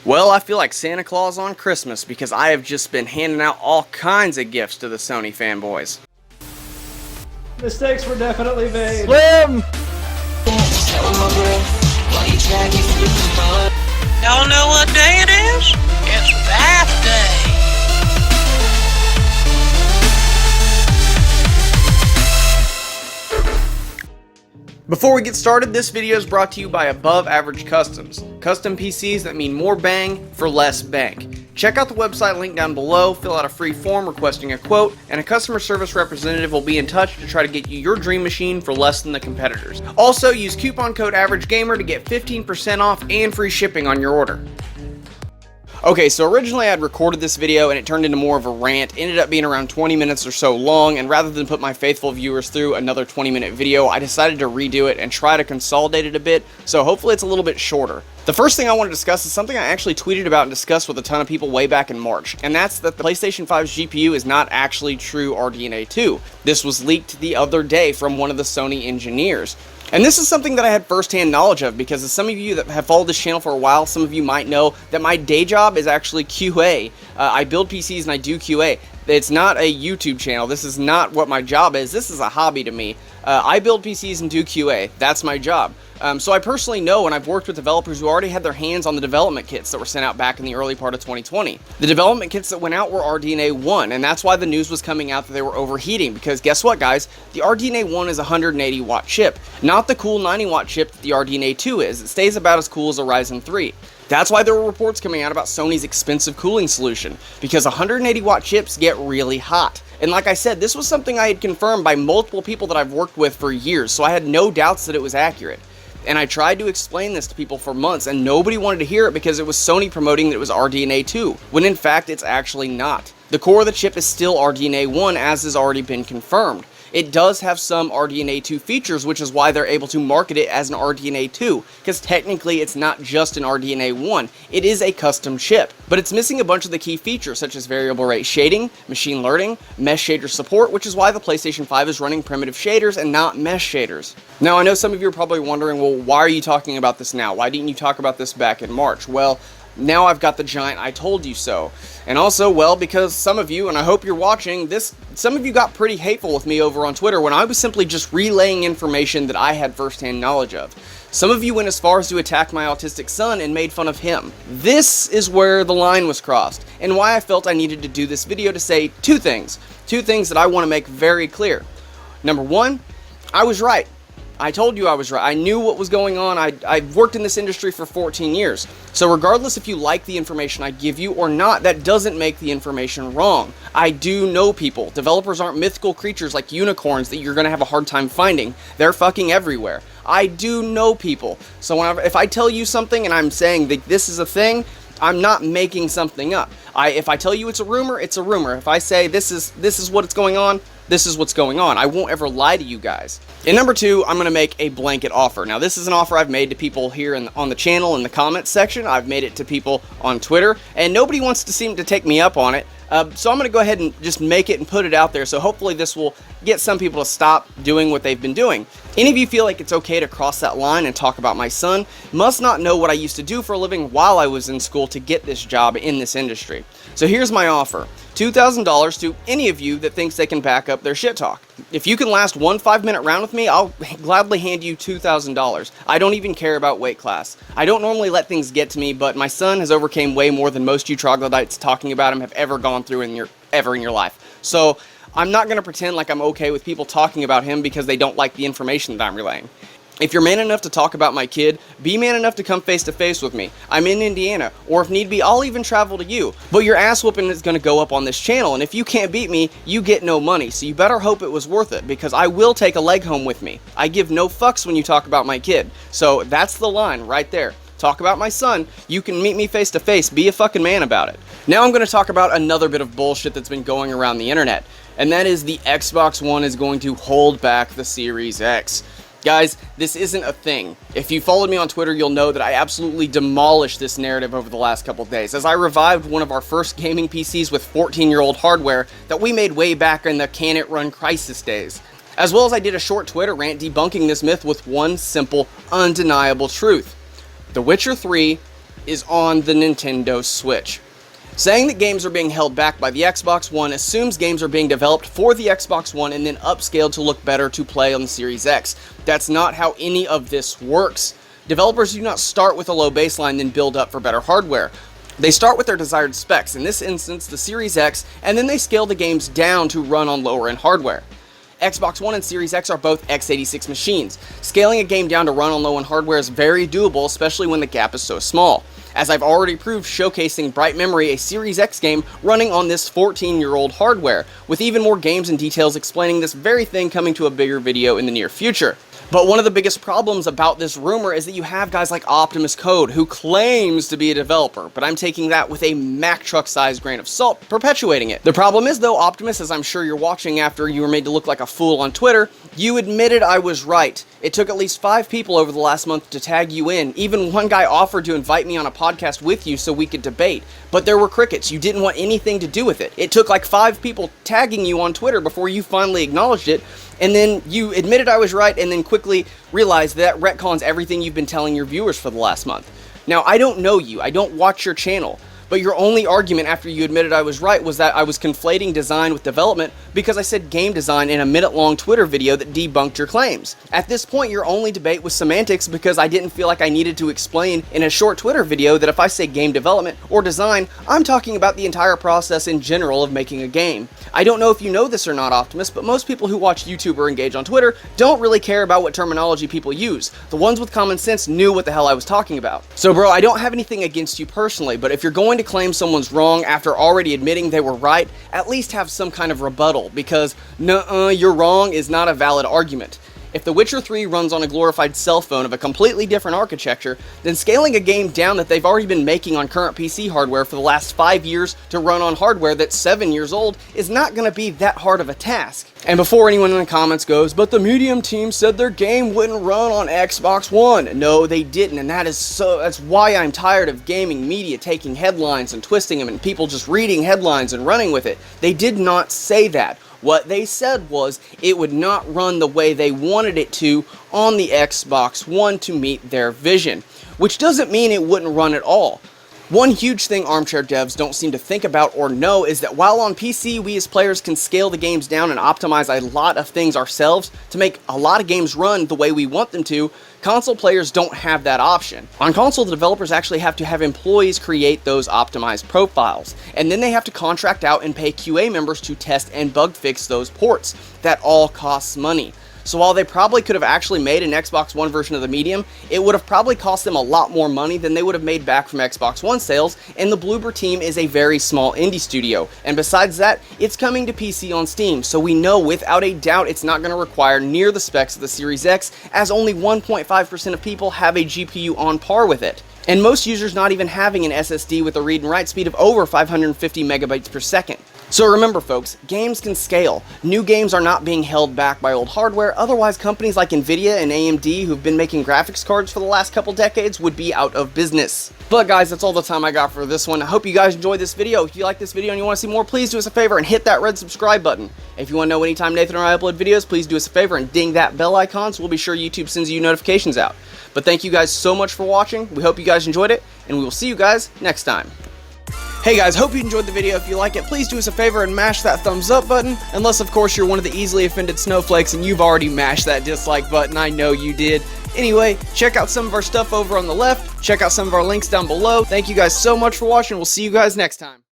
Well, I feel like Santa Claus on Christmas because I have just been handing out all kinds of gifts to the Sony fanboys. Mistakes were definitely made. Slim! Y'all know what day it is? It's bath day. Before we get started, this video is brought to you by Above Average Customs. Custom PCs that mean more bang for less bank. Check out the website link down below, fill out a free form requesting a quote, and a customer service representative will be in touch to try to get you your dream machine for less than the competitors. Also, use coupon code AverageGamer to get 15% off and free shipping on your order. Okay, so originally I had recorded this video and it turned into more of a rant. It ended up being around 20 minutes or so long, and rather than put my faithful viewers through another 20-minute video, I decided to redo it and try to consolidate it a bit, so hopefully it's a little bit shorter. The first thing I want to discuss is something I actually tweeted about and discussed with a ton of people way back in March, and that's that the PlayStation 5's GPU is not actually true RDNA 2. This was leaked the other day from one of the Sony engineers. And this is something that I had first-hand knowledge of because as some of you that have followed this channel for a while, some of you might know that my day job is actually QA. I build PCs and I do QA. It's not a YouTube channel. This is not what my job is. This is a hobby to me. I build PCs and do QA. That's my job. So I personally know, and I've worked with developers who already had their hands on the development kits that were sent out back in the early part of 2020. The development kits that went out were RDNA 1, and that's why the news was coming out that they were overheating, because guess what, guys? The RDNA 1 is a 180 watt chip, not the cool 90 watt chip that the RDNA 2 is. It stays about as cool as a Ryzen 3. That's why there were reports coming out about Sony's expensive cooling solution, because 180 watt chips get really hot. And like I said, this was something I had confirmed by multiple people that I've worked with for years, so I had no doubts that it was accurate. And I tried to explain this to people for months, and nobody wanted to hear it because it was Sony promoting that it was RDNA 2, when in fact it's actually not. The core of the chip is still RDNA 1, as has already been confirmed. It does have some RDNA 2 features, which is why they're able to market it as an RDNA 2, because technically it's not just an RDNA 1, it is a custom chip. But it's missing a bunch of the key features such as variable rate shading, machine learning, mesh shader support, which is why the PlayStation 5 is running primitive shaders and not mesh shaders. Now I know some of you are probably wondering, well, why are you talking about this now? Why didn't you talk about this back in March? Well, now I've got the giant I told you so. And also, well, because some of you, and I hope you're watching this, some of you got pretty hateful with me over on Twitter when I was simply just relaying information that I had firsthand knowledge of. Some of you went as far as to attack my autistic son and made fun of him. This is where the line was crossed, and why I felt I needed to do this video to say two things. Two things that I want to make very clear. Number one, I was right. I told you I was right. I knew what was going on. I've worked in this industry for 14 years. So regardless if you like the information I give you or not, that doesn't make the information wrong. I do know people. Developers aren't mythical creatures like unicorns that you're going to have a hard time finding. They're fucking everywhere. I do know people. So if I tell you something and I'm saying that this is a thing, I'm not making something up. If I tell you it's a rumor, it's a rumor. If I say this is what's going on, this is what's going on. I won't ever lie to you guys. And number two, I'm going to make a blanket offer. Now, this is an offer I've made to people here on the channel in the comments section. I've made it to people on Twitter, and nobody wants to seem to take me up on it. So I'm going to go ahead and just make it and put it out there, so hopefully this will get some people to stop doing what they've been doing. Any of you feel like it's okay to cross that line and talk about my son must not know what I used to do for a living while I was in school to get this job in this industry. So here's my offer. $2,000 to any of you that thinks they can back up their shit talk. If you can last one 5-minute round with me, I'll gladly hand you $2,000. I don't even care about weight class. I don't normally let things get to me, but my son has overcame way more than most you troglodytes talking about him have ever gone through in your life. So I'm not going to pretend like I'm okay with people talking about him because they don't like the information that I'm relaying. If you're man enough to talk about my kid, be man enough to come face to face with me. I'm in Indiana, or if need be, I'll even travel to you. But your ass whooping is going to go up on this channel, and if you can't beat me, you get no money. So you better hope it was worth it, because I will take a leg home with me. I give no fucks when you talk about my kid. So that's the line right there. Talk about my son, you can meet me face to face, be a fucking man about it. Now I'm going to talk about another bit of bullshit that's been going around the internet, and that is the Xbox One is going to hold back the Series X. Guys, this isn't a thing. If you followed me on Twitter, you'll know that I absolutely demolished this narrative over the last couple days, as I revived one of our first gaming PCs with 14-year-old hardware that we made way back in the Can It Run Crisis days. As well as I did a short Twitter rant debunking this myth with one simple, undeniable truth. The Witcher 3 is on the Nintendo Switch. Saying that games are being held back by the Xbox One assumes games are being developed for the Xbox One and then upscaled to look better to play on the Series X. That's not how any of this works. Developers do not start with a low baseline then build up for better hardware. They start with their desired specs, in this instance the Series X, and then they scale the games down to run on lower end hardware. Xbox One and Series X are both x86 machines. Scaling a game down to run on low end hardware is very doable, especially when the gap is so small. As I've already proved showcasing Bright Memory, a Series X game running on this 14-year-old hardware, with even more games and details explaining this very thing coming to a bigger video in the near future. But one of the biggest problems about this rumor is that you have guys like Optimus Code, who claims to be a developer, but I'm taking that with a Mack truck-sized grain of salt, perpetuating it. The problem is though, Optimus, as I'm sure you're watching after you were made to look like a fool on Twitter, you admitted I was right. It took at least 5 people over the last month to tag you in. Even one guy offered to invite me on a podcast with you so we could debate. But there were crickets. You didn't want anything to do with it. It took like 5 people tagging you on Twitter before you finally acknowledged it. And then you admitted I was right and then quickly realized that retcons everything you've been telling your viewers for the last month. Now, I don't know you. I don't watch your channel. But your only argument after you admitted I was right was that I was conflating design with development because I said game design in a minute-long Twitter video that debunked your claims. At this point, your only debate was semantics because I didn't feel like I needed to explain in a short Twitter video that if I say game development or design, I'm talking about the entire process in general of making a game. I don't know if you know this or not, Optimus, but most people who watch YouTube or engage on Twitter don't really care about what terminology people use. The ones with common sense knew what the hell I was talking about. So bro, I don't have anything against you personally, but if you're going to claim someone's wrong after already admitting they were right, at least have some kind of rebuttal, because nuh-uh, you're wrong is not a valid argument. If The Witcher 3 runs on a glorified cell phone of a completely different architecture, then scaling a game down that they've already been making on current PC hardware for the last 5 years to run on hardware that's 7 years old is not going to be that hard of a task. And before anyone in the comments goes, but the Medium team said their game wouldn't run on Xbox One. No, they didn't, and that's why I'm tired of gaming media taking headlines and twisting them and people just reading headlines and running with it. They did not say that. What they said was it would not run the way they wanted it to on the Xbox One to meet their vision, which doesn't mean it wouldn't run at all. One huge thing armchair devs don't seem to think about or know is that while on PC we as players can scale the games down and optimize a lot of things ourselves to make a lot of games run the way we want them to, console players don't have that option. On console, the developers actually have to have employees create those optimized profiles, and then they have to contract out and pay QA members to test and bug fix those ports. That all costs money. So while they probably could have actually made an Xbox One version of the Medium, it would have probably cost them a lot more money than they would have made back from Xbox One sales, and the Bloober team is a very small indie studio. And besides that, it's coming to PC on Steam, so we know without a doubt it's not going to require near the specs of the Series X, as only 1.5% of people have a GPU on par with it. And most users not even having an SSD with a read and write speed of over 550 megabytes per second. So remember folks, games can scale. New games are not being held back by old hardware, otherwise companies like Nvidia and AMD who've been making graphics cards for the last couple decades would be out of business. But guys, that's all the time I got for this one. I hope you guys enjoyed this video. If you like this video and you want to see more, please do us a favor and hit that red subscribe button. If you want to know anytime Nathan or I upload videos, please do us a favor and ding that bell icon so we'll be sure YouTube sends you notifications out. But thank you guys so much for watching. We hope you guys enjoyed it, and we will see you guys next time. Hey guys, hope you enjoyed the video. If you like it, please do us a favor and mash that thumbs up button. Unless, of course, you're one of the easily offended snowflakes and you've already mashed that dislike button. I know you did. Anyway, check out some of our stuff over on the left. Check out some of our links down below. Thank you guys so much for watching. We'll see you guys next time.